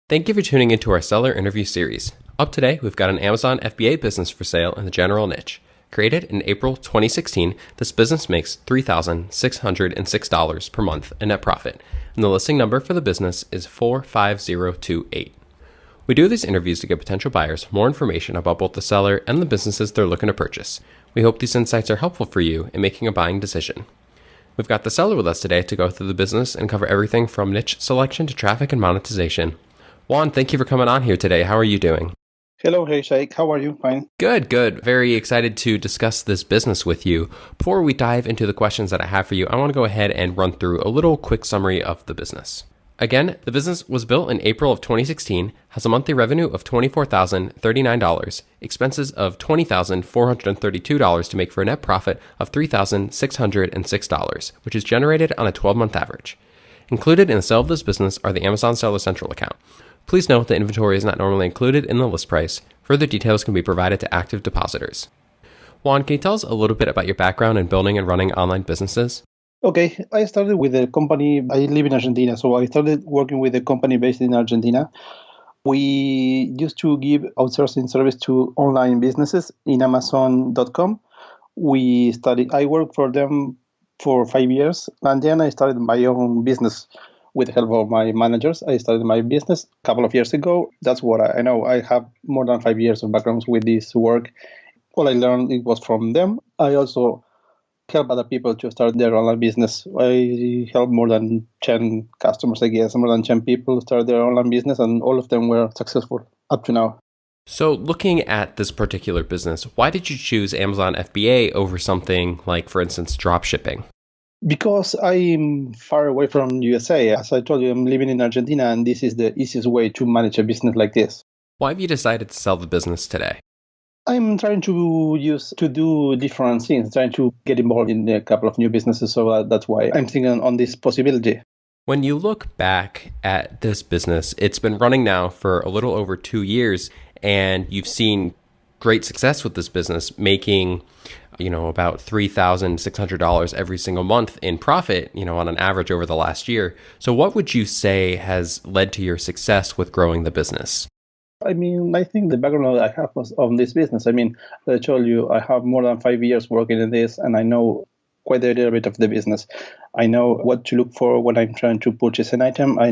Thank you for tuning into our seller interview series. Up today, we've got an Amazon FBA business for sale in the general niche. Created in April 2016, this business makes $3,606 per month in net profit, and the listing number for the business is 45028. We do these interviews to give potential buyers more information about both the seller and the businesses they're looking to purchase. We hope these insights are helpful for you in making a buying decision. We've got the seller with us today to go through the business and cover everything from niche selection to traffic and monetization. Juan, thank you for coming on here today. How are you doing? Hello, hey Shaikh. How are you? Fine. Good. Very excited to discuss this business with you. Before we dive into the questions that I have for you, I want to go ahead and run through a little quick summary of the business. Again, the business was built in April of 2016, has a monthly revenue of $24,039, expenses of $20,432 to make for a net profit of $3,606, which is generated on a 12-month average. Included in the sale of this business are the Amazon Seller Central account. Please note that inventory is not normally included in the list price. Further details can be provided to active depositors. Juan, can you tell us a little bit about your background in building and running online businesses? Okay, I started with a company. I live in Argentina, so I started working with a company based in Argentina. We used to give outsourcing service to online businesses in Amazon.com. I worked for them for 5 years, and then I started my own business with the help of my managers. I started my business a couple of years ago. That's what I know. I have more than 5 years of background with this work. All I learned, it was from them. I also help other people to start their online business. I helped more than 10 customers, I guess, more than 10 people start their online business, and all of them were successful up to now. So looking at this particular business, why did you choose Amazon FBA over something like, for instance, drop shipping? Because I'm far away from USA. As I told you, I'm living in Argentina, and this is the easiest way to manage a business like this. Why have you decided to sell the business today? I'm trying to do different things, trying to get involved in a couple of new businesses. So that's why I'm thinking on this possibility. When you look back at this business, it's been running now for a little over 2 years, and you've seen great success with this business, making about $3,600 every single month in profit, on an average over the last year. So what would you say has led to your success with growing the business? I think the background I have on this business, as I told you, I have more than 5 years working in this, and I know quite a little bit of the business. I know what to look for when I'm trying to purchase an item. I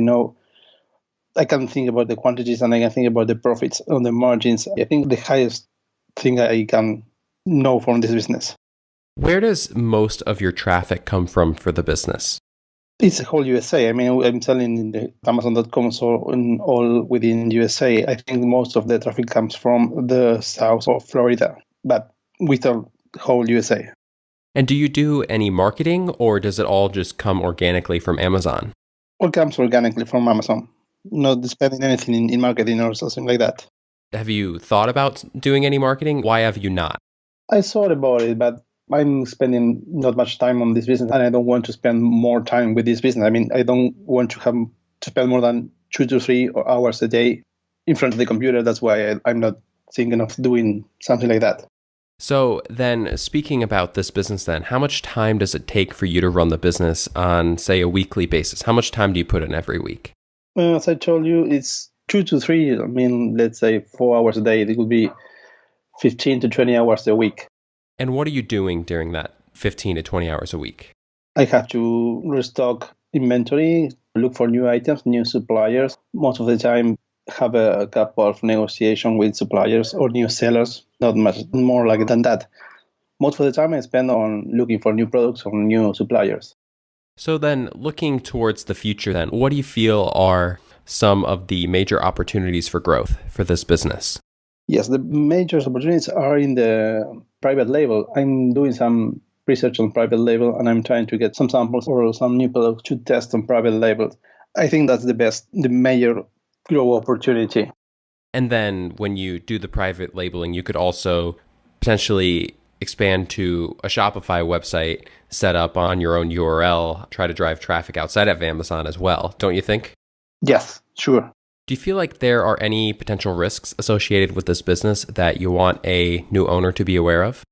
can think about the quantities, and I can think about the profits on the margins. I think the highest thing I can know from this business. Where does most of your traffic come from for the business? It's the whole USA. I'm selling in the Amazon.com, so all within USA. I think most of the traffic comes from the south of Florida, but with the whole USA. And do you do any marketing, or does it all just come organically from Amazon? All comes organically from Amazon. Not spending anything in marketing or something like that. Have you thought about doing any marketing? Why have you not? I thought about it, but I'm spending not much time on this business, and I don't want to spend more time with this business. I don't want to have to spend more than 2 to 3 hours a day in front of the computer. That's why I'm not thinking of doing something like that. So then, speaking about this business then, how much time does it take for you to run the business on, say, a weekly basis? How much time do you put in every week? As I told you, it's 2 to 3, let's say 4 hours a day. It would be 15 to 20 hours a week. And what are you doing during that 15 to 20 hours a week? I have to restock inventory, look for new items, new suppliers. Most of the time, have a couple of negotiations with suppliers or new sellers. Not much more like than that. Most of the time I spend on looking for new products or new suppliers. So then, looking towards the future then, what do you feel are some of the major opportunities for growth for this business? Yes, the major opportunities are in the private label. I'm doing some research on private label, and I'm trying to get some samples or some new products to test on private labels. I think that's the major growth opportunity. And then when you do the private labeling, you could also potentially expand to a Shopify website, set up on your own URL, try to drive traffic outside of Amazon as well, don't you think? Yes, sure. Do you feel like there are any potential risks associated with this business that you want a new owner to be aware of?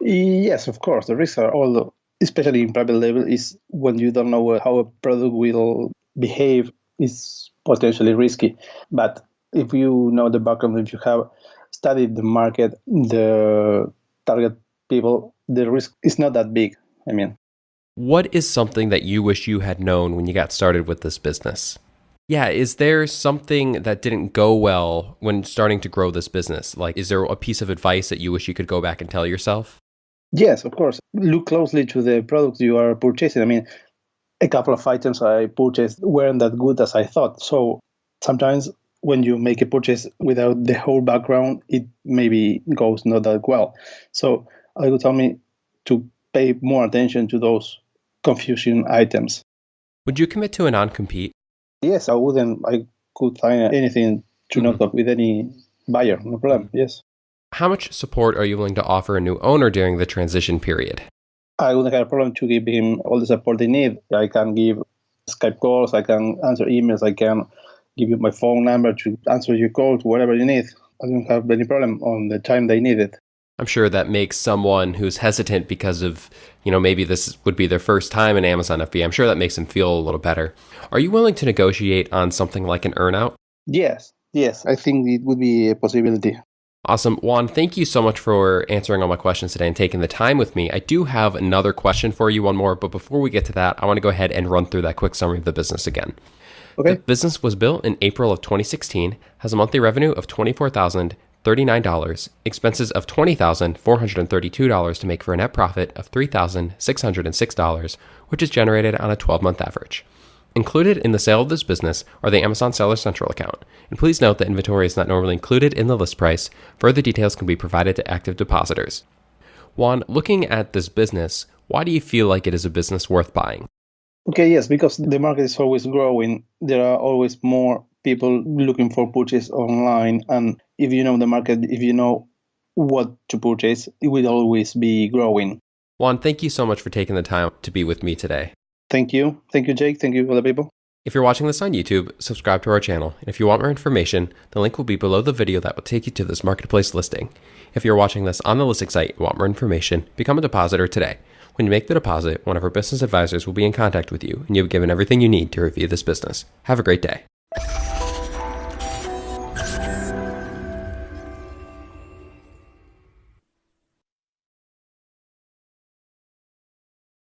Yes, of course. The risks are all, especially in private label, is when you don't know how a product will behave is potentially risky. But if you know the background, if you have studied the market, the target people, the risk is not that big. I mean, What is something that you wish you had known when you got started with this business? Yeah, is there something that didn't go well when starting to grow this business? Like, is there a piece of advice that you wish you could go back and tell yourself? yes, of course. Look closely to the products you are purchasing. I mean, a couple of items I purchased weren't that good as I thought. So sometimes when you make a purchase without the whole background, it maybe goes not that well. So I would tell me to pay more attention to those confusion items. Would you commit to a non-compete? Yes, I wouldn't. I could find anything to not talk with any buyer. No problem. Yes. How much support are you willing to offer a new owner during the transition period? I wouldn't have a problem to give him all the support they need. I can give Skype calls, I can answer emails, I can give you my phone number to answer your calls, whatever you need. I don't have any problem on the time they need it. I'm sure that makes someone who's hesitant because of, maybe this would be their first time in Amazon FBA. I'm sure that makes them feel a little better. Are you willing to negotiate on something like an earnout? Yes. I think it would be a possibility. Awesome. Juan, thank you so much for answering all my questions today and taking the time with me. I do have another question for you, one more, but before we get to that, I want to go ahead and run through that quick summary of the business again. Okay. The business was built in April of 2016, has a monthly revenue of $24,039, expenses of $20,432 to make for a net profit of $3,606, which is generated on a 12-month average. Included in the sale of this business are the Amazon Seller Central account. And please note that inventory is not normally included in the list price. Further details can be provided to active depositors. Juan, looking at this business, why do you feel like it is a business worth buying? Okay, yes, because the market is always growing. There are always more people looking for purchase online. And if you know the market, if you know what to purchase, it will always be growing. Juan, thank you so much for taking the time to be with me today. Thank you. Thank you, Jake. Thank you for the people. If you're watching this on YouTube, subscribe to our channel. And if you want more information, the link will be below the video that will take you to this marketplace listing. If you're watching this on the listing site and want more information, become a depositor today. When you make the deposit, one of our business advisors will be in contact with you, and you'll be given everything you need to review this business. Have a great day.